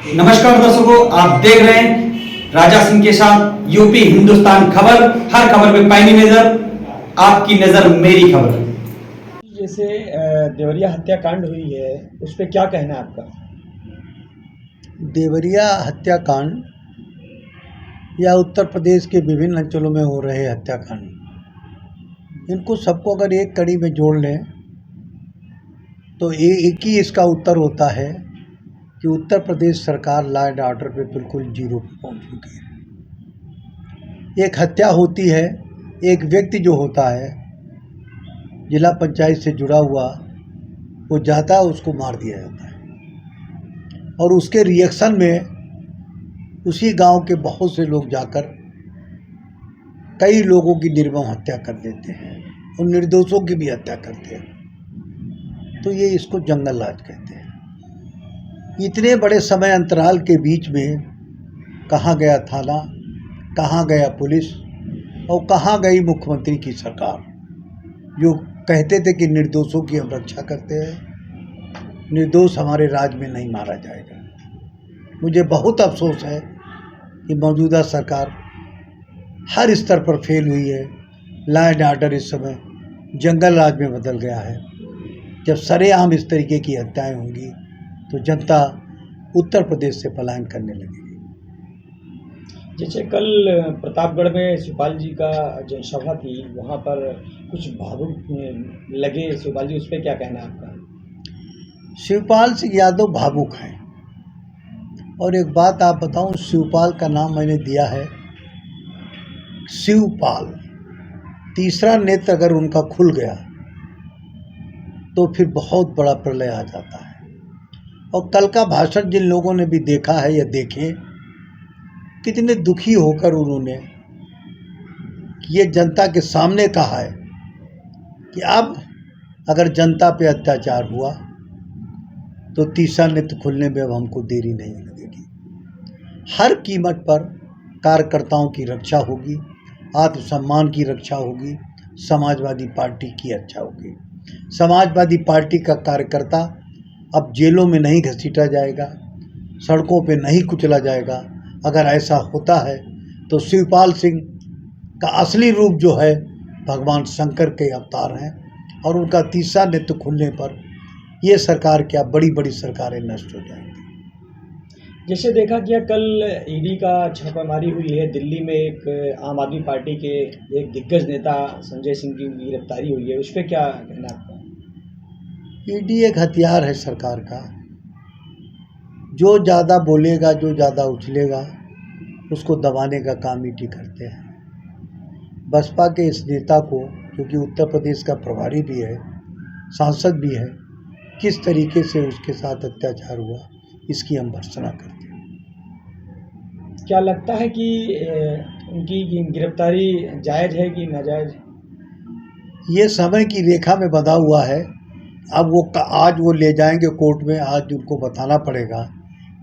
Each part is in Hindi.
नमस्कार दर्शकों, आप देख रहे हैं राजा सिंह के साथ यूपी हिंदुस्तान खबर। हर खबर में पैनी नजर, आपकी नजर मेरी खबर। जैसे देवरिया हत्याकांड हुई है, उस पर क्या कहना है आपका? देवरिया हत्याकांड या उत्तर प्रदेश के विभिन्न अंचलों में हो रहे हत्याकांड, इनको सबको अगर एक कड़ी में जोड़ लें तो एक ही इसका उत्तर होता है कि उत्तर प्रदेश सरकार लॉ एंड ऑर्डर पे बिल्कुल जीरो पे पहुंच चुकी है। एक हत्या होती है, एक व्यक्ति जो होता है जिला पंचायत से जुड़ा हुआ, वो जाता है, उसको मार दिया जाता है और उसके रिएक्शन में उसी गांव के बहुत से लोग जाकर कई लोगों की निर्मम हत्या कर देते हैं और निर्दोषों की भी हत्या करते हैं। तो ये इसको जंगल राज कहते हैं। इतने बड़े समय अंतराल के बीच में कहाँ गया थाना, कहाँ गया पुलिस और कहाँ गई मुख्यमंत्री की सरकार, जो कहते थे कि निर्दोषों की हम रक्षा करते हैं, निर्दोष हमारे राज्य में नहीं मारा जाएगा। मुझे बहुत अफसोस है कि मौजूदा सरकार हर स्तर पर फेल हुई है। लॉ एंड ऑर्डर इस समय जंगल राज में बदल गया है। जब सरेआम इस तरीके की हत्याएं होंगी तो जनता उत्तर प्रदेश से पलायन करने लगेगी। जैसे कल प्रतापगढ़ में शिवपाल जी का जनसभा थी, वहाँ पर कुछ भावुक लगे शिवपाल जी, उस पर क्या कहना है आपका? शिवपाल सिंह यादव भावुक हैं। और एक बात आप बताऊं, शिवपाल का नाम मैंने दिया है शिवपाल। तीसरा नेत्र अगर उनका खुल गया तो फिर बहुत बड़ा प्रलय आ जाता है। और कल का भाषण जिन लोगों ने भी देखा है या देखें, कितने दुखी होकर उन्होंने ये जनता के सामने कहा है कि अब अगर जनता पे अत्याचार हुआ तो तीसरा नेत्र खुलने में अब हमको देरी नहीं लगेगी। हर कीमत पर कार्यकर्ताओं की रक्षा होगी, आत्मसम्मान की रक्षा होगी, समाजवादी पार्टी की रक्षा होगी। समाजवादी पार्टी का कार्यकर्ता अब जेलों में नहीं घसीटा जाएगा, सड़कों पे नहीं कुचला जाएगा। अगर ऐसा होता है तो शिवपाल सिंह का असली रूप जो है भगवान शंकर के अवतार हैं और उनका तीसरा नेत्र खुलने पर ये सरकार क्या बड़ी बड़ी सरकारें नष्ट हो जाएंगी। जैसे देखा गया कल ईडी का छापामारी हुई है दिल्ली में, एक आम आदमी पार्टी के एक दिग्गज नेता संजय सिंह की गिरफ्तारी हुई है, उस पर क्या कहना आपका? ईडी एक हथियार है सरकार का। जो ज़्यादा बोलेगा, जो ज़्यादा उछलेगा, उसको दबाने का काम ईडी करते हैं। बसपा के इस नेता को, जो कि उत्तर प्रदेश का प्रभारी भी है, सांसद भी है, किस तरीके से उसके साथ अत्याचार हुआ इसकी हम भर्त्सना करते हैं। क्या लगता है कि उनकी गिरफ्तारी जायज़ है कि नाजायज़? ये समय की रेखा में बंधा हुआ है। अब वो आज वो ले जाएंगे कोर्ट में, आज उनको बताना पड़ेगा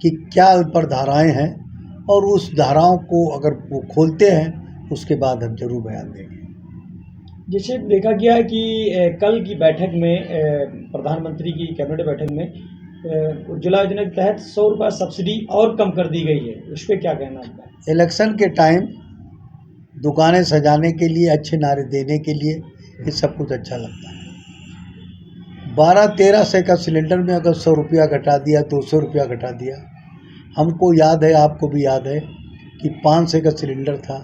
कि क्या उन पर धाराएं हैं और उस धाराओं को अगर वो खोलते हैं उसके बाद हम जरूर बयान देंगे। जैसे देखा गया है कि कल की बैठक में प्रधानमंत्री की कैबिनेट बैठक में उज्ज्वला योजना के तहत 100 रुपये सब्सिडी और कम कर दी गई है, उस पर क्या कहना आपका? इलेक्शन के टाइम दुकानें सजाने के लिए, अच्छे नारे देने के लिए ये सब कुछ अच्छा लगता है। 12-13 सौ का सिलेंडर में अगर 100 रुपया घटा दिया, 200 रुपया घटा दिया। हमको याद है, आपको भी याद है कि 500 का सिलेंडर था,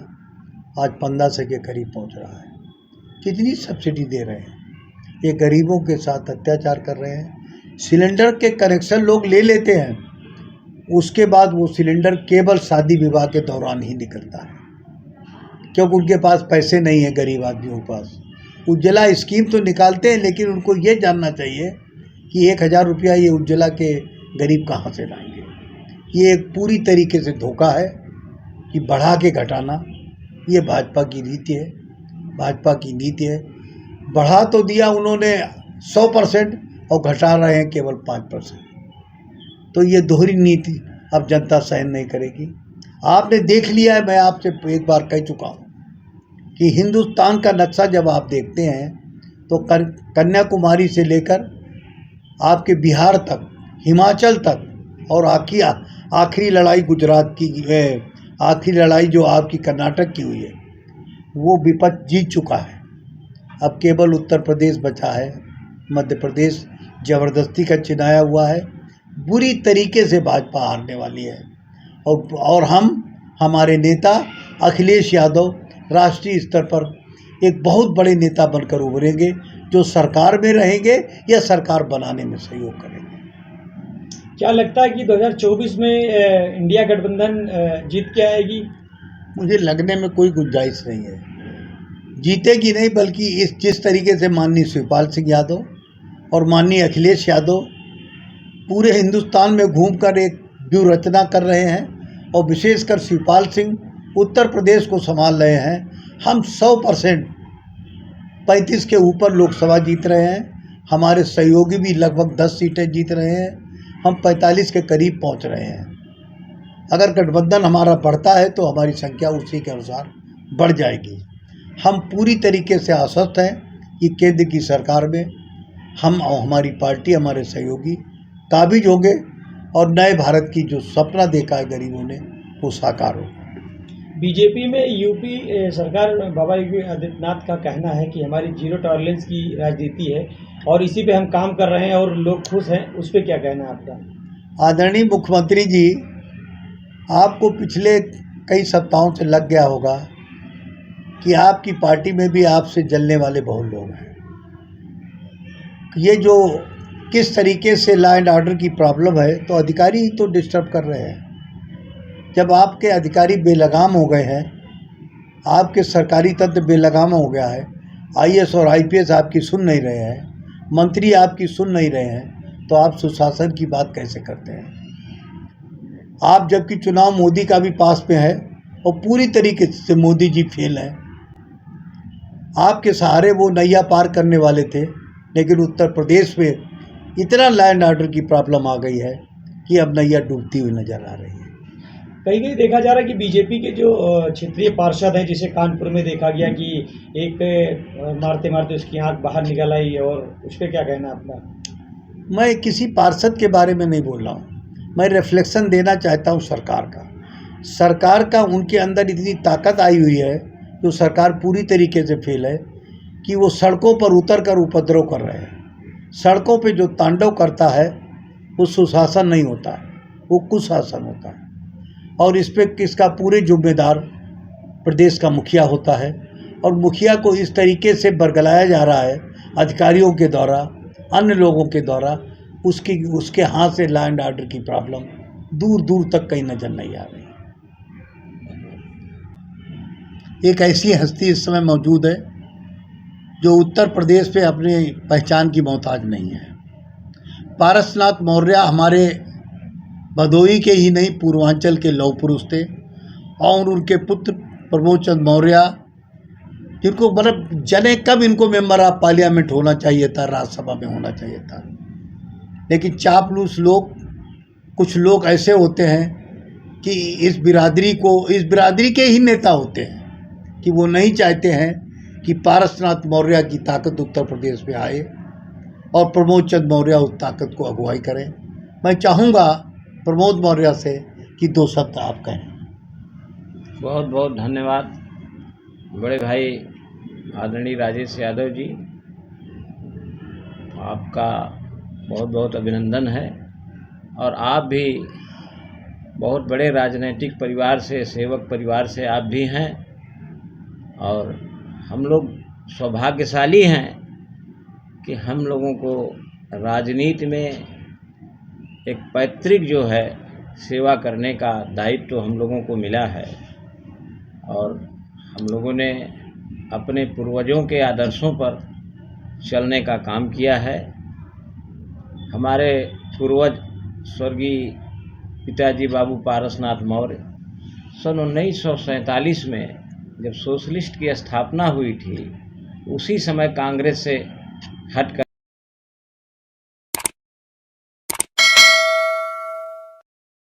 आज 1500 के करीब पहुंच रहा है। कितनी सब्सिडी दे रहे हैं। ये गरीबों के साथ अत्याचार कर रहे हैं। सिलेंडर के कनेक्शन लोग ले लेते हैं, उसके बाद वो सिलेंडर केवल शादी विवाह के दौरान ही निकलता है, क्योंकि उनके पास पैसे नहीं है। गरीब आदमियों के पास उज्ज्वला स्कीम तो निकालते हैं, लेकिन उनको ये जानना चाहिए कि 1000 रुपया ये उज्ज्वला के गरीब कहाँ से लाएंगे। ये एक पूरी तरीके से धोखा है कि बढ़ा के घटाना, ये भाजपा की रीति है, भाजपा की नीति है। बढ़ा तो दिया उन्होंने 100% और घटा रहे हैं केवल 5%। तो ये दोहरी नीति अब जनता सहन नहीं करेगी। आपने देख लिया है, मैं आपसे एक बार कह चुका हूँ कि हिंदुस्तान का नक्शा जब आप देखते हैं तो कन्याकुमारी से लेकर आपके बिहार तक, हिमाचल तक और आखिरी लड़ाई गुजरात की है, आखिरी लड़ाई जो आपकी कर्नाटक की हुई है वो विपक्ष जीत चुका है। अब केवल उत्तर प्रदेश बचा है। मध्य प्रदेश ज़बरदस्ती का चिनाया हुआ है। बुरी तरीके से भाजपा हारने वाली है और हम हमारे नेता अखिलेश यादव राष्ट्रीय स्तर पर एक बहुत बड़े नेता बनकर उभरेंगे जो सरकार में रहेंगे या सरकार बनाने में सहयोग करेंगे। क्या लगता है कि 2024 में इंडिया गठबंधन जीत के आएगी? मुझे लगने में कोई गुंजाइश नहीं है। जीतेगी नहीं, बल्कि इस जिस तरीके से माननीय शिवपाल सिंह यादव और माननीय अखिलेश यादव पूरे हिंदुस्तान में घूमकर एक व्यूह रचना कर रहे हैं और विशेषकर शिवपाल सिंह उत्तर प्रदेश को संभाल रहे हैं। हम 100% 35 के ऊपर लोकसभा जीत रहे हैं। हमारे सहयोगी भी लगभग 10 सीटें जीत रहे हैं। हम 45 के करीब पहुंच रहे हैं। अगर गठबंधन हमारा बढ़ता है तो हमारी संख्या उसी के अनुसार बढ़ जाएगी। हम पूरी तरीके से आश्वस्त हैं कि केंद्र की सरकार में हम और हमारी पार्टी, हमारे सहयोगी काबिज होंगे और नए भारत की जो सपना देखा है गरीबों ने वो साकार होगा। बीजेपी में यूपी सरकार बाबा योगी आदित्यनाथ का कहना है कि हमारी जीरो टॉलरेंस की राजनीति है और इसी पे हम काम कर रहे हैं और लोग खुश हैं। उस पर क्या कहना है आपका? आदरणीय मुख्यमंत्री जी, आपको पिछले कई सप्ताहों से लग गया होगा कि आपकी पार्टी में भी आपसे जलने वाले बहुत लोग हैं। ये जो किस तरीके से लॉ एंड ऑर्डर की प्रॉब्लम है तो अधिकारी ही तो डिस्टर्ब कर रहे हैं। जब आपके अधिकारी बेलगाम हो गए हैं, आपके सरकारी तंत्र बेलगाम हो गया है, आईएएस और आईपीएस आपकी सुन नहीं रहे हैं, मंत्री आपकी सुन नहीं रहे हैं, तो आप सुशासन की बात कैसे करते हैं? आप जबकि चुनाव मोदी का भी पास में है और पूरी तरीके से मोदी जी फेल हैं। आपके सहारे वो नैया पार करने वाले थे, लेकिन उत्तर प्रदेश में इतना लॉ एंड ऑर्डर की प्रॉब्लम आ गई है कि अब नैया डूबती हुई नजर आ रही है। कहीं कहीं देखा जा रहा है कि बीजेपी के जो क्षेत्रीय पार्षद हैं, जिसे कानपुर में देखा गया कि एक मारते मारते उसकी आंख बाहर निकल आई, और उस पर क्या कहना है आपका? मैं किसी पार्षद के बारे में नहीं बोल रहा हूँ। मैं रिफ्लेक्शन देना चाहता हूँ सरकार का उनके अंदर इतनी ताकत आई हुई है, जो सरकार पूरी तरीके से फेल है कि वो सड़कों पर उतर कर उपद्रव कर रहे हैं। सड़कों पे जो तांडव करता है वो सुशासन नहीं होता है, वो कुशासन होता है। और इस पे किसका पूरे जिम्मेदार प्रदेश का मुखिया होता है, और मुखिया को इस तरीके से बरगलाया जा रहा है अधिकारियों के द्वारा, अन्य लोगों के द्वारा। उसके हाथ से लॉ एंड ऑर्डर की प्रॉब्लम दूर दूर तक कहीं नजर नहीं आ रही। एक ऐसी हस्ती इस समय मौजूद है जो उत्तर प्रदेश पे अपनी पहचान की मोहताज नहीं है। पारसनाथ मौर्य हमारे भदोही के ही नहीं, पूर्वांचल के लौह पुरुष थे, और उनके पुत्र प्रमोद चंद्र मौर्य, जिनको मतलब जने कब इनको मेंबर ऑफ पार्लियामेंट होना चाहिए था, राज्यसभा में होना चाहिए था। लेकिन चापलूस लोग, कुछ लोग ऐसे होते हैं कि इस बिरादरी के ही नेता होते हैं कि वो नहीं चाहते हैं कि पारसनाथ मौर्य की ताकत उत्तर प्रदेश में आए और प्रमोद चंद्र मौर्य उस ताकत को अगुवाई करें। मैं चाहूँगा प्रमोद मौर्य से कि 2 शब्द आप कहें। बहुत बहुत धन्यवाद बड़े भाई आदरणीय राजेश यादव जी, आपका बहुत बहुत अभिनंदन है। और आप भी बहुत बड़े राजनीतिक परिवार से, सेवक परिवार से आप भी हैं, और हम लोग सौभाग्यशाली हैं कि हम लोगों को राजनीति में एक पैतृक जो है सेवा करने का दायित्व हम लोगों को मिला है, और हम लोगों ने अपने पूर्वजों के आदर्शों पर चलने का काम किया है। हमारे पूर्वज स्वर्गीय पिताजी बाबू पारसनाथ मौर्य सन 1947 में जब सोशलिस्ट की स्थापना हुई थी, उसी समय कांग्रेस से हटकर